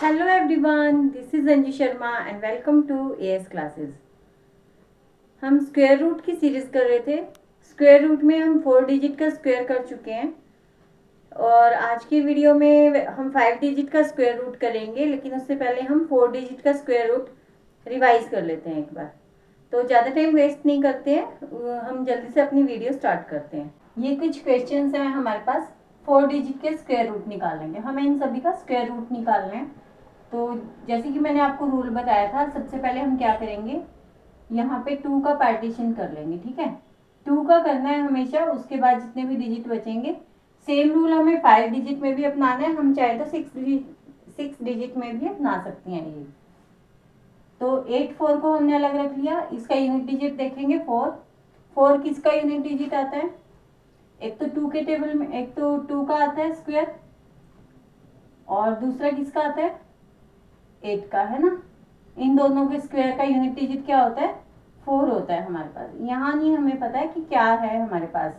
Hello everyone, this is Anju Sharma and welcome to AS classes. हम square root की series कर रहे थे। स्क्वायर रूट में हम 4 डिजिट का स्क्वायर कर चुके हैं और आज की वीडियो में हम 5 डिजिट का स्क्वायर रूट करेंगे, लेकिन उससे पहले हम 4 डिजिट का स्क्वायर रूट रिवाइज कर लेते हैं एक बार। तो ज़्यादा टाइम वेस्ट नहीं करते हैं, हम जल्दी से अपनी वीडियो स्टार्ट करते हैं। ये कुछ क्वेश्चंस हैं हमारे पास। 4 डिजिट के स्क्वायर रूट निकालेंगे, हमें इन सभी का स्क्वायर रूट निकालना है। तो जैसे कि मैंने आपको रूल बताया था, सबसे पहले हम क्या करेंगे, यहाँ पे 2 का पार्टीशन कर लेंगे। ठीक है, 2 का करना है हमेशा, उसके बाद जितने भी डिजिट बचेंगे। सेम रूल हमें 5 डिजिट में भी अपनाना है, हम चाहे तो 6 डिजिट में भी अपना सकते हैं ये। तो 8 4 को हमने अलग रख लिया, इसका यूनिट डिजिट देखेंगे 4। 4 किसका यूनिट डिजिट आता है? एक तो 2 के टेबल में, एक तो 2 का आता है स्क्वायर और दूसरा किसका आता है? 8 का, है ना। इन दोनों के स्क्वायर का यूनिट डिजिट क्या होता है? 4 होता है हमारे पास। यहाँ नहीं हमें पता है कि क्या है हमारे पास,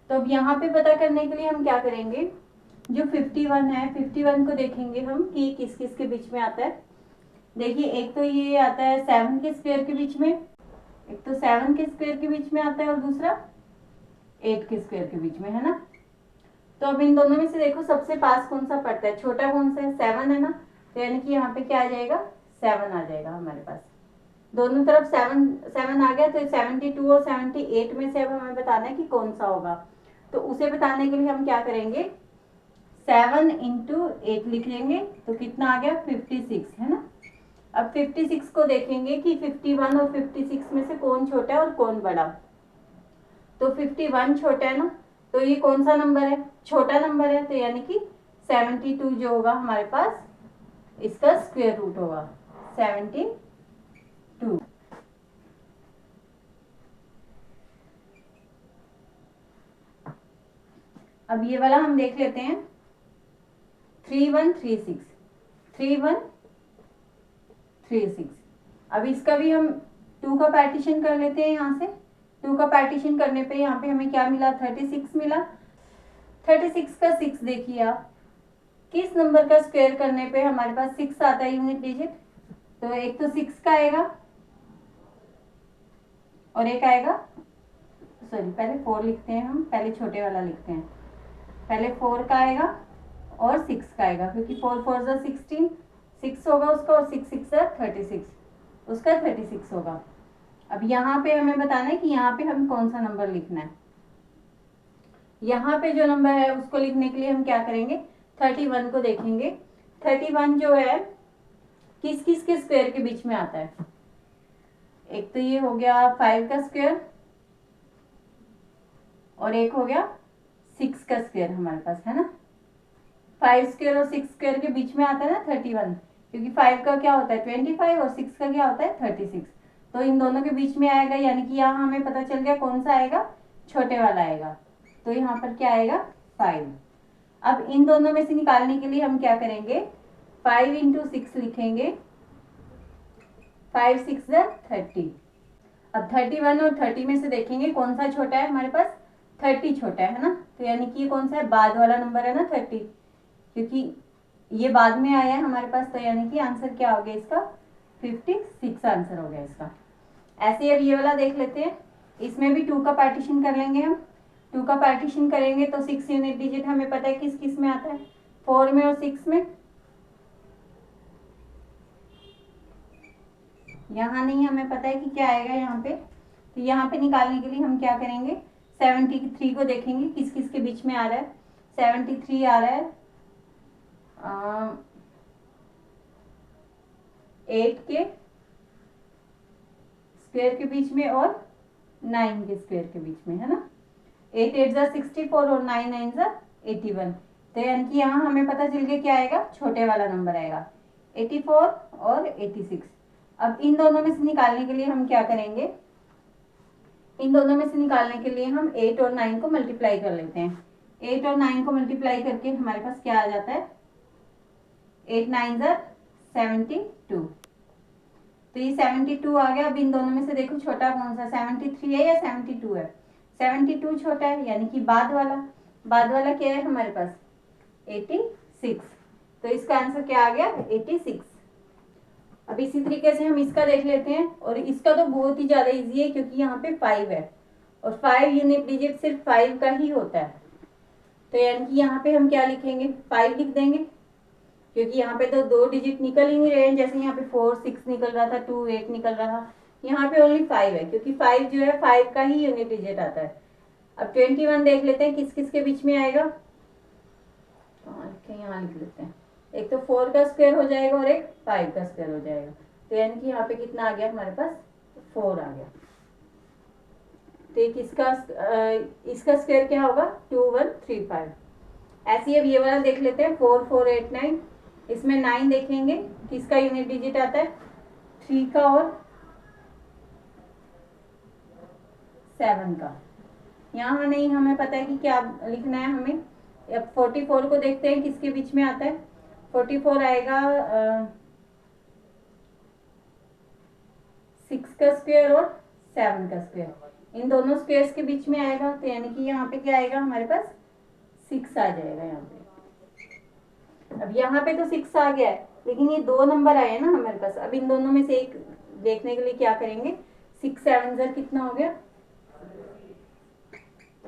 तो अब यहाँ पे पता करने के लिए हम क्या करेंगे, जो 51 है 51 को देखेंगे हम कि किस किस के बीच में आता है। देखिए, एक तो ये आता है 7 के स्क्वायर के बीच में, एक तो 7 के स्क्वायर के बीच में आता है और दूसरा 8 के स्क्वायर के बीच में, है ना। तो अब इन दोनों में से देखो सबसे पास कौन सा पड़ता है, छोटा कौन सा है? 7 है ना। तो यानी कि यहाँ पे क्या आ जाएगा? 7 आ जाएगा हमारे पास। दोनों तरफ 7 7 आ गया, तो 72 और 78 में से अब हमें बताना है कि कौन सा होगा। तो उसे बताने के लिए हम क्या करेंगे, 7 इंटू 8 लिख लेंगे, तो कितना आ गया? 56, है ना। अब 56 को देखेंगे कि 51 और 56 में से कौन छोटा है और कौन बड़ा। तो 51 छोटा है ना, तो ये कौन सा नंबर है? छोटा नंबर है, तो यानी कि 72 जो होगा हमारे पास, इसका स्क्वायर रूट होगा 72। अब ये वाला हम देख लेते हैं, 3136 3136। अब इसका भी हम 2 का पार्टीशन कर लेते हैं। यहाँ से 2 का पार्टीशन करने पे यहाँ पे हमें क्या मिला? 36 मिला। 36 का 6 देखिए आप, किस नंबर का स्क्वायर करने पे हमारे पास 6 आता है यूनिट डिजिट? तो एक तो 6 का आएगा और एक आएगा, सॉरी पहले 4 लिखते हैं, हम पहले छोटे वाला लिखते हैं। पहले 4 का आएगा और 6 का आएगा, क्योंकि 4 4 जा 16, 6 होगा उसका, और 6 6 जा 36, उसका 36 होगा। अब यहाँ पे हमें बताना है कि यहाँ पे हम कौन सा नंबर लिखना है। यहाँ पे जो नंबर है उसको लिखने के लिए हम क्या करेंगे, 31 को देखेंगे। 31 जो है किस किस के स्क्वायर के बीच में आता है? एक तो ये हो गया 5 का स्क्वायर और एक हो गया 6 का स्क्वायर हमारे पास, है ना। 5 स्क्वायर और 6 स्क्वायर के बीच में आता है ना 31, क्योंकि 5 का क्या होता है 25 और 6 का क्या होता है 36। तो इन दोनों के बीच में आएगा, यानी कि यहाँ हमें पता चल गया कौन सा आएगा, छोटे वाला आएगा। तो यहाँ पर क्या आएगा? 5। अब इन दोनों में से निकालने के लिए हम क्या करेंगे, 5 इंटू 6 लिखेंगे, 5 6 जा 30। अब 31 और 30 में से देखेंगे कौन सा छोटा है हमारे पास? 30 छोटा है ना। तो यानी कि ये कौन सा है? बाद वाला नंबर है ना 30, क्योंकि ये बाद में आया है हमारे पास। तो यानी कि आंसर क्या हो गया इसका? 56 आंसर हो गया इसका। ऐसे ही अब ये वाला देख लेते हैं, इसमें भी 2 का पार्टीशन कर लेंगे हम। 2 का पार्टीशन करेंगे तो 6 यूनिट डिजिट हमें पता है किस किस में आता है, 4 में और 6 में। यहाँ नहीं हमें पता है कि क्या आएगा यहाँ पे, तो यहाँ पे निकालने के लिए हम क्या करेंगे, 73 को देखेंगे किस किस के बीच में आ रहा है। 73 आ रहा है 8 के स्क्वायर के बीच में और 9 के स्क्वायर के बीच में, है ना। 8 8 जा 64 और 9 9 जा 81। तो यानी कि यहाँ हमें पता चल गया क्या आएगा, छोटे वाला नंबर आएगा 84 और 86। अब इन दोनों में से निकालने के लिए हम क्या करेंगे, इन दोनों में से निकालने के लिए हम 8 और 9 को मल्टीप्लाई कर लेते हैं। 8 और 9 को मल्टीप्लाई करके हमारे पास क्या आ जाता है, 8 9 जा 72। तो ये 72 आ गया। अब इन दोनों में से देखो छोटा कौन सा, 73 है या 72 है? 72 छोटा है, यानी कि बाद वाला। बाद वाला क्या है हमारे पास? 86। तो इसका आंसर क्या आ गया 86। अब इसी तरीके से हम इसका देख लेते हैं, और इसका तो बहुत ही ज्यादा इजी है क्योंकि यहाँ पे 5 है और 5 यूनिट डिजिट सिर्फ 5 का ही होता है। तो यानी कि यहाँ पे हम क्या लिखेंगे, 5 लिख देंगे, क्योंकि यहाँ पे तो 2 डिजिट निकल ही नहीं रहे हैं। जैसे यहाँ पे 4 6 निकल रहा था, 2 8 निकल रहा था, यहाँ पे ओनली 5 है क्योंकि 5 जो है 5 का ही यूनिट डिजिट आता है। अब 21 देख लेते हैं किस किस के बीच में आएगा। यहाँ लिख लेते हैं, एक तो 4 का स्क्वायर हो जाएगा और एक 5 का स्क्वायर हो जाएगा। तो यानी कि यहाँ पे कितना आ गया हमारे पास, 4 आ गया। तो एक इसका स्क्वायर क्या होगा, 2135। ऐसे ही अब ये वाला देख लेते हैं, 4489। इसमें 9 देखेंगे, किसका यूनिट डिजिट आता है, 3 का और 7 का। यहाँ नहीं हमें पता है कि क्या लिखना है हमें। अब 44 को देखते हैं किसके बीच में आता है। 44 आएगा 6 का स्क्वायर और 7 का स्क्वायर, इन दोनों स्क्वायर्स के बीच में आएगा। तो यानी कि यहाँ पे क्या आएगा हमारे पास, 6 आ जाएगा यहाँ पे। अब यहाँ पे तो 6 आ गया है, लेकिन ये 2 नंबर आए हैं ना हमारे पास। अब इन दोनों में से एक देखने के लिए क्या करेंगे, 6 7 ज़र कितना हो गया,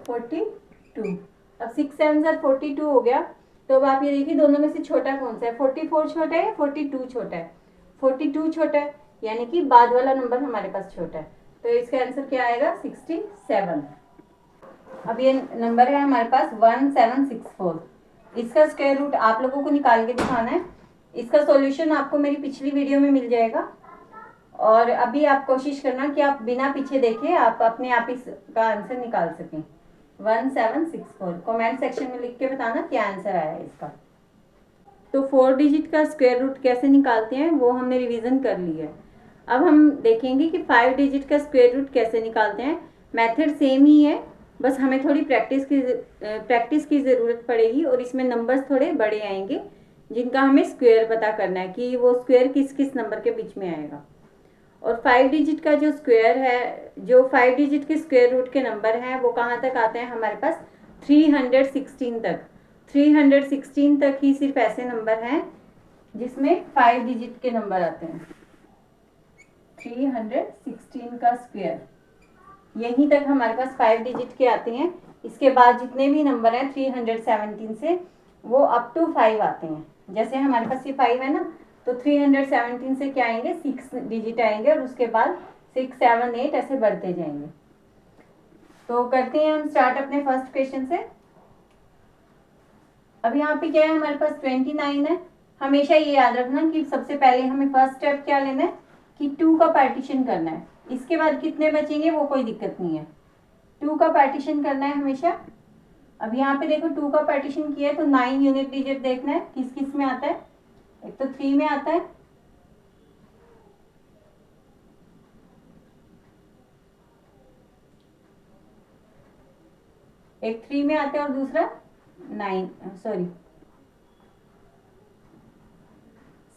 42। अब 6 7 ज़र 42 हो गया। तो अब आप ये देखिए दोनों में से छोटा कौन सा है, 44 छोटा है या 42 छोटा है, 42 छोटा है, यानी कि बाद वाला नंबर हमारे पास छोटा है। तो इसका आंसर क्या आएगा, 67। अब ये नंबर है हमारे पास 1764। इसका स्क्वायर रूट आप लोगों को निकाल के दिखाना है। इसका सॉल्यूशन आपको मेरी पिछली वीडियो में मिल जाएगा। और अभी आप कोशिश करना कि आप बिना पीछे देखे आप अपने आप इसका आंसर निकाल सकें। 1764 कमेंट सेक्शन में लिख के बताना क्या आंसर आया है इसका। तो 4 डिजिट का स्क्वायर रूट कैसे निकालते हैं वो हमने रिवीजन कर ली है। अब हम देखेंगे कि 5 डिजिट का स्क्वायर रूट कैसे निकालते हैं। मेथड सेम ही है, बस हमें थोड़ी प्रैक्टिस की ज़रूरत पड़ेगी और इसमें नंबर्स थोड़े बड़े आएंगे जिनका हमें स्क्वायर पता करना है कि वो स्क्वायर किस किस नंबर के बीच में आएगा। और 5 डिजिट का जो स्क्वायर है, जो 5 डिजिट के स्क्वायर रूट के नंबर हैं वो कहाँ तक आते हैं हमारे पास, 316 तक। 316 तक ही सिर्फ ऐसे नंबर हैं जिसमें 5 डिजिट के नंबर आते हैं। 316 का स्क्वायर, यहीं तक हमारे पास 5 डिजिट के आते हैं। इसके बाद जितने भी नंबर हैं 317 से वो अप टू 5 आते हैं। जैसे हमारे पास ये 5 है ना, तो 317 से क्या आएंगे, 6 डिजिट आएंगे और उसके बाद 6 7 8 ऐसे बढ़ते जाएंगे। तो करते हैं हम स्टार्ट अपने फर्स्ट क्वेश्चन से। अब यहाँ पे क्या है हमारे पास 29 है। हमेशा ये याद रखना कि सबसे पहले हमें फर्स्ट स्टेप क्या लेना है कि 2 का पार्टीशन करना है। इसके बाद कितने बचेंगे वो कोई दिक्कत नहीं है, 2 का पार्टीशन करना है हमेशा। अब यहाँ पे देखो 2 का पार्टीशन किया है तो 9 यूनिट डिजिट देखना है किस किस में आता है। एक तो 3 में आता है, एक 3 में आता है और दूसरा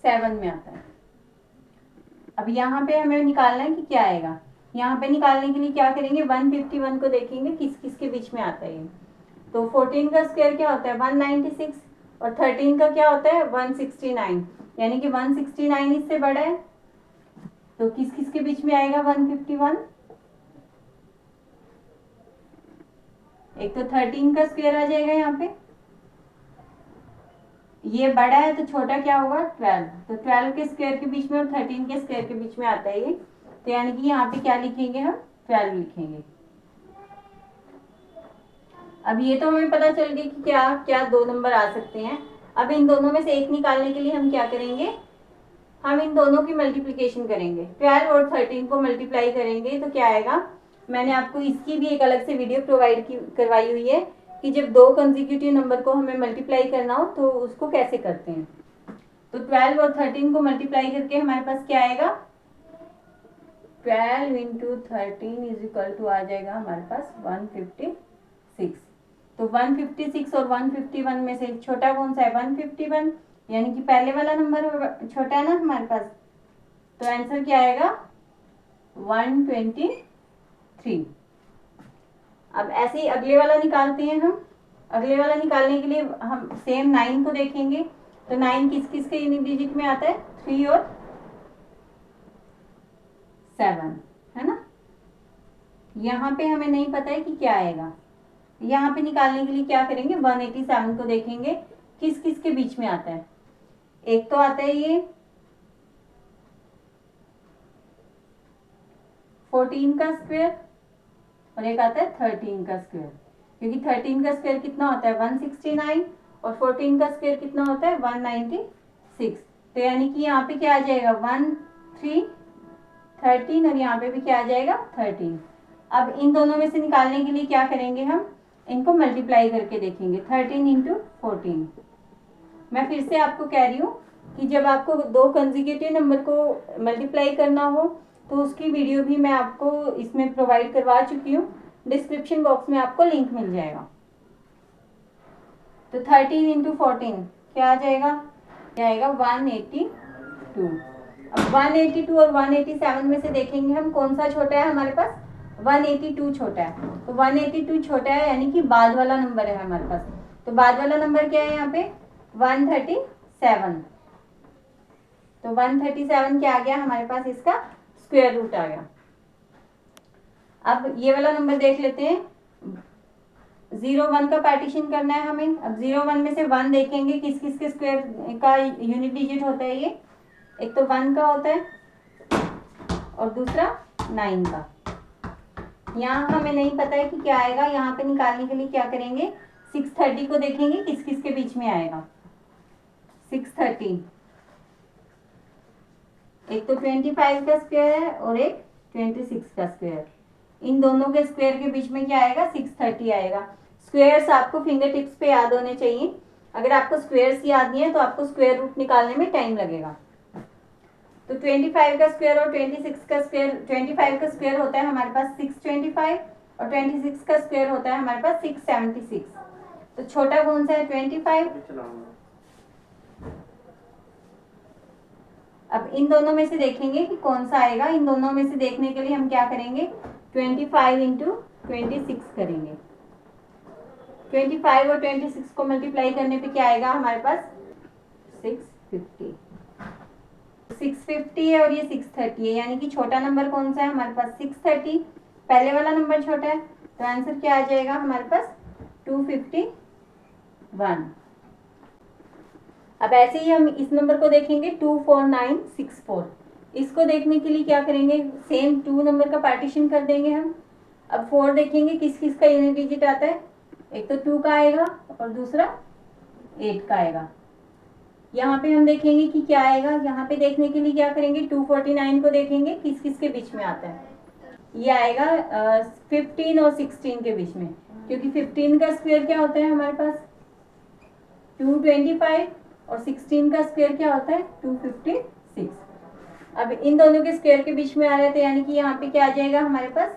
7 में आता है। अब यहाँ पे हमें निकालना है कि क्या आएगा। यहाँ पे निकालने के लिए क्या करेंगे, 151 को देखेंगे किस किस के बीच में आता है ये। तो 14 का स्क्वायर क्या होता है 196 और 13 का क्या होता है 169, यानी कि 169 इससे बड़ा है। तो किस किस के बीच में आएगा 151, एक तो 13 का स्क्वायर आ जाएगा यहाँ पे, ये बड़ा है तो छोटा क्या होगा 12, तो 12 के स्क्वायर के बीच में और 13 के स्क्वायर के बीच में आता है ये। तो यानी कि यहाँ पे क्या लिखेंगे हम 12 लिखेंगे। अब ये तो हमें पता चल गया कि क्या क्या 2 नंबर आ सकते हैं। अब इन दोनों में से एक निकालने के लिए हम क्या करेंगे, हम इन दोनों की मल्टीप्लिकेशन करेंगे। 12 और 13 को मल्टीप्लाई करेंगे तो क्या आएगा। मैंने आपको इसकी भी एक अलग से वीडियो प्रोवाइड करवाई हुई है कि जब 2 कंसेक्यूटिव नंबर को हमें मल्टीप्लाई करना हो तो उसको कैसे करते हैं। तो 12 और 13 को मल्टीप्लाई करके हमारे पास क्या आएगा, 12 इंटू 13 इज इक्वल टू आ जाएगा हमारे पास 156। तो 156 और 151 में से छोटा कौन सा है 151, यानी कि पहले वाला नंबर छोटा है ना हमारे पास। तो आंसर क्या आएगा 123। अब ऐसे ही अगले वाला निकालते हैं हम। अगले वाला निकालने के लिए हम सेम 9 को देखेंगे। तो 9 किस किस के यूनिट डिजिट में आता है? 3 और 7, है ना। यहाँ पे हमें नहीं पता है कि क्या आएगा। यहाँ पे निकालने के लिए क्या करेंगे, 187 को देखेंगे किस किस के बीच में आता है। एक तो आता है ये 14 का स्क्वायर और एक आता है 13 का स्क्वायर, क्योंकि 13 का स्क्वायर कितना होता है 169 और 14 का स्क्वायर कितना होता है 196। तो यानी कि यहाँ पे क्या आ जाएगा 1 3 13 और यहाँ पे भी क्या आ जाएगा 13। अब इन दोनों में से निकालने के लिए क्या करेंगे, हम इनको मल्टीप्लाई करके देखेंगे। 13 इंटू 14। मैं फिर से आपको कह रही हूँ कि जब आपको दो कंसेक्यूटिव नंबर को मल्टीप्लाई करना हो तो उसकी वीडियो भी मैं आपको इसमें प्रोवाइड करवा चुकी हूँ, डिस्क्रिप्शन बॉक्स में आपको लिंक मिल जाएगा। तो 13 इंटू 14 क्या आ जाएगा, क्या आएगा 182। अब 182 और 187 में से देखेंगे हम कौन सा छोटा है हमारे पास, 182 छोटा है। तो 182 छोटा है यानी कि बाद वाला नंबर है हमारे पास। तो बाद वाला नंबर क्या है यहाँ पे 137। तो 137 क्या आ गया हमारे पास, इसका स्क्वायर रूट आ गया। अब ये वाला नंबर देख लेते हैं, 0 1 का पार्टीशन करना है हमें। अब 0 1 में से 1 देखेंगे किस किस के स्क्वायर का यूनिट डिजिट होता है। ये एक तो 1 का होता है और दूसरा 9 का। यहाँ हमें नहीं पता है कि क्या आएगा, यहाँ पे निकालने के लिए क्या करेंगे 630 को देखेंगे किस किस के बीच में आएगा। 630 एक तो 25 का स्क्वायर है और एक 26 का स्क्वायर। इन दोनों के स्क्वायर के बीच में क्या आएगा 630 आएगा। स्क्वायर्स आपको फिंगर टिप्स पे याद होने चाहिए। अगर आपको स्क्वायर्स याद नहीं है तो आपको स्क्वायर रूट निकालने में टाइम लगेगा। तो 25 का स्क्वायर और 26 का स्क्वायर, 25 का स्क्वायर होता है हमारे पास 625 और 26 का स्क्वायर होता है हमारे पास 676। तो छोटा कौन सा है 25। अब इन दोनों में से देखेंगे कि कौन सा आएगा। इन दोनों में से देखने के लिए हम क्या करेंगे 25 इंटू 26 करेंगे। 25 और 26 को मल्टीप्लाई करने पे क्या आएगा हमारे पास 650। 650 है और ये 630 है, यानी कि छोटा नंबर कौन सा है हमारे पास 630। पहले वाला नंबर छोटा है तो आंसर क्या आ जाएगा हमारे पास 251। अब ऐसे ही हम इस नंबर को देखेंगे 24964। इसको देखने के लिए क्या करेंगे, सेम 2 नंबर का पार्टीशन कर देंगे हम। अब 4 देखेंगे किस किस का यूनिट डिजिट आता है। एक तो 2 का आएगा और दूसरा 8 का आएगा। यहाँ पे हम देखेंगे कि क्या आएगा। यहाँ पे देखने के लिए क्या करेंगे 249 को देखेंगे किस किस के बीच में आता है। ये आएगा 15 और 16 के बीच में, क्योंकि 15 का स्क्वायर क्या होता है हमारे पास 225 और 16 का स्क्वायर क्या होता है 256। अब इन दोनों के स्क्वायर के बीच में आ रहे थे, यानी कि यहाँ पे क्या आ जाएगा हमारे पास।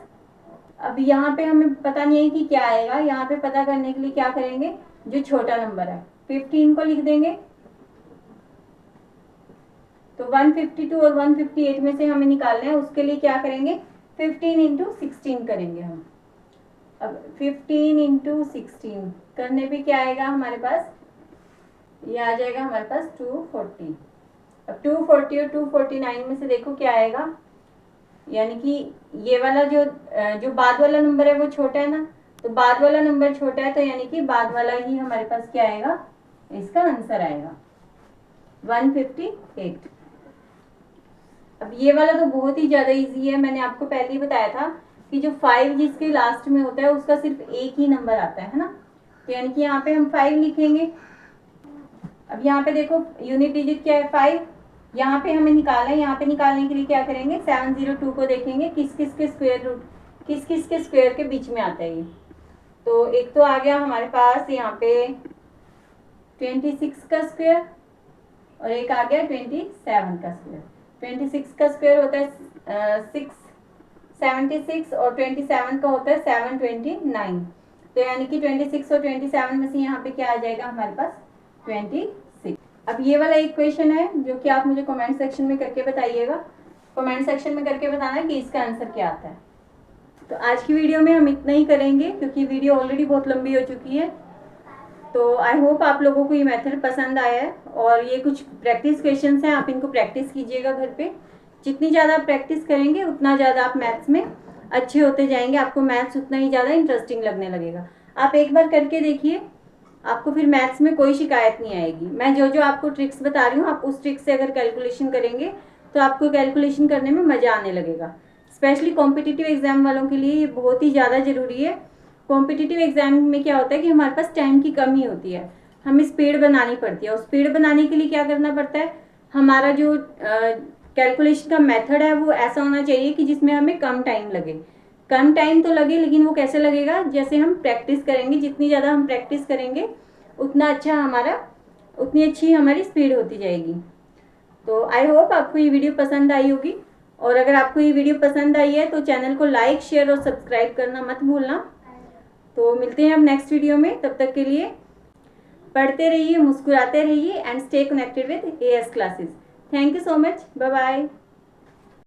अब यहाँ पे हमें पता नहीं है कि क्या आएगा। यहाँ पे पता करने के लिए क्या करेंगे, जो छोटा नंबर है 15 को लिख देंगे। तो 152 और 158 में से हमें निकालना है, उसके लिए क्या करेंगे 15 इंटू 16 करेंगे हम। अब 15 इंटू 16 करने पे क्या आएगा हमारे पास, ये आ जाएगा हमारे पास 240। अब 240 और 249 में से देखो क्या आएगा, यानी कि ये वाला जो बाद वाला नंबर है वो छोटा है ना, तो बाद वाला नंबर छोटा है तो यानी कि बाद वाला ही हमारे पास क्या आएगा, इसका आंसर आएगा 158। अब ये वाला तो बहुत ही ज्यादा इजी है, मैंने आपको पहले ही बताया था कि जो 5 जिसके लास्ट में होता है उसका सिर्फ एक ही नंबर आता है ना। तो यानी कि यहाँ पे हम 5 लिखेंगे। अब यहाँ पे देखो यूनिट डिजिट क्या है 5, यहाँ पे हमें निकालना है। यहाँ पे निकालने के लिए क्या करेंगे 702 को देखेंगे किस किस के स्क्वायर रूट, किस किस के स्क्वायर के बीच में आता है ये। तो एक तो आ गया हमारे पास यहाँ पे 26 का स्क्वायर और एक आ गया 27 का स्क्वायर। 26 का स्क्वायर होता है 676 और 27 का होता है 729। तो यानी कि 26 और 27 में से यहाँ पे क्या आ जाएगा हमारे पास 26। अब ये वाला एक क्वेश्चन है जो कि आप मुझे कमेंट सेक्शन में करके बताइएगा। कमेंट सेक्शन में करके बताना कि इसका आंसर क्या आता है। तो आज की वीडियो में हम इतना ही करेंगे क्योंकि वीडियो ऑलरेडी बहुत लंबी हो चुकी है। तो आई होप आप लोगों को ये मेथड पसंद आया है, और ये कुछ प्रैक्टिस क्वेश्चंस हैं, आप इनको प्रैक्टिस कीजिएगा घर पे। जितनी ज़्यादा आप प्रैक्टिस करेंगे उतना ज़्यादा आप मैथ्स में अच्छे होते जाएंगे, आपको मैथ्स उतना ही ज़्यादा इंटरेस्टिंग लगने लगेगा। आप एक बार करके देखिए, आपको फिर मैथ्स में कोई शिकायत नहीं आएगी। मैं जो जो आपको ट्रिक्स बता रही हूँ, आप उस ट्रिक से अगर कैलकुलेशन करेंगे तो आपको कैलकुलेशन करने में मज़ा आने लगेगा। स्पेशली कॉम्पिटिटिव एग्जाम वालों के लिए ये बहुत ही ज़्यादा ज़रूरी है। कॉम्पिटिटिव एग्जाम में क्या होता है कि हमारे पास टाइम की कमी होती है, हमें स्पीड बनानी पड़ती है, और स्पीड बनाने के लिए क्या करना पड़ता है, हमारा जो कैलकुलेशन का मेथड है वो ऐसा होना चाहिए कि जिसमें हमें कम टाइम लगे। कम टाइम तो लगे, लेकिन वो कैसे लगेगा, जैसे हम प्रैक्टिस करेंगे, जितनी ज़्यादा हम प्रैक्टिस करेंगे उतना अच्छा हमारा, उतनी अच्छी हमारी स्पीड होती जाएगी। तो आई होप आपको ये वीडियो पसंद आई होगी, और अगर आपको ये वीडियो पसंद आई है तो चैनल को लाइक, शेयर और सब्सक्राइब करना मत भूलना। तो मिलते हैं अब नेक्स्ट वीडियो में, तब तक के लिए पढ़ते रहिए, मुस्कुराते रहिए, and stay connected with AS classes. Thank you so much, bye bye.